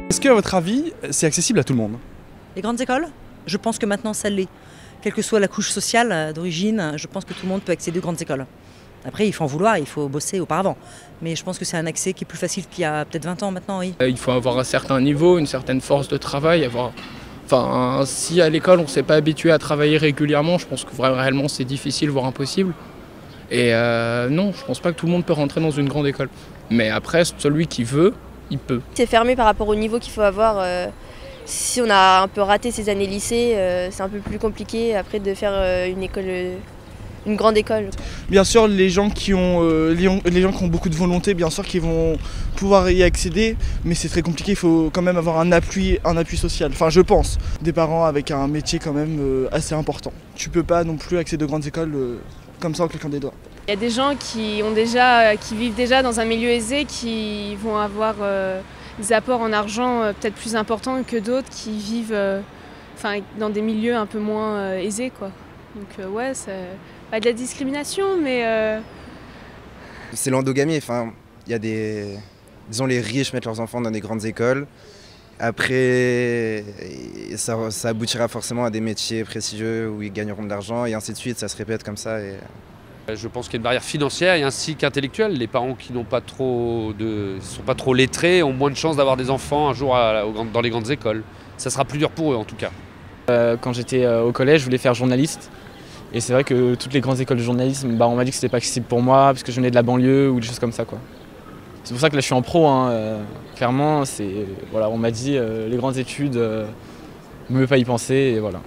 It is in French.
Est-ce que, à votre avis, c'est accessible à tout le monde? Les grandes écoles, je pense que maintenant ça l'est. Quelle que soit la couche sociale d'origine, je pense que tout le monde peut accéder aux grandes écoles. Après, il faut en vouloir, il faut bosser auparavant. Mais je pense que c'est un accès qui est plus facile qu'il y a peut-être 20 ans maintenant, oui. Il faut avoir un certain niveau, une certaine force de travail. Enfin, si à l'école on ne s'est pas habitué à travailler régulièrement, je pense que réellement c'est difficile, voire impossible. Et non, je pense pas que tout le monde peut rentrer dans une grande école. Mais après, celui qui veut, il peut. C'est fermé par rapport au niveau qu'il faut avoir. Si on a un peu raté ces années lycée, c'est un peu plus compliqué après de faire une grande école. Bien sûr, les gens qui ont beaucoup de volonté, bien sûr, qui vont pouvoir y accéder, mais c'est très compliqué. Il faut quand même avoir un appui social. Enfin, je pense, des parents avec un métier quand même assez important. Tu peux pas non plus accéder aux grandes écoles comme ça en claquant des doigts. Il y a des gens qui vivent déjà dans un milieu aisé, qui vont avoir des apports en argent peut-être plus importants que d'autres qui vivent dans des milieux un peu moins aisés, quoi. Donc ouais, c'est pas de la discrimination, mais... C'est l'endogamie, enfin, il y a disons les riches mettent leurs enfants dans des grandes écoles. Après, ça aboutira forcément à des métiers prestigieux où ils gagneront de l'argent et ainsi de suite, ça se répète comme ça. Je pense qu'il y a une barrière financière et ainsi qu'intellectuelle. Les parents qui n'ont pas trop sont pas trop lettrés ont moins de chances d'avoir des enfants un jour dans les grandes écoles. Ça sera plus dur pour eux en tout cas. Quand j'étais au collège, je voulais faire journaliste. Et c'est vrai que toutes les grandes écoles de journalisme, on m'a dit que c'était pas accessible pour moi parce que je venais de la banlieue ou des choses comme ça, quoi. C'est pour ça que là je suis en pro, hein. Clairement, voilà, on m'a dit les grandes études, mieux pas y penser et voilà.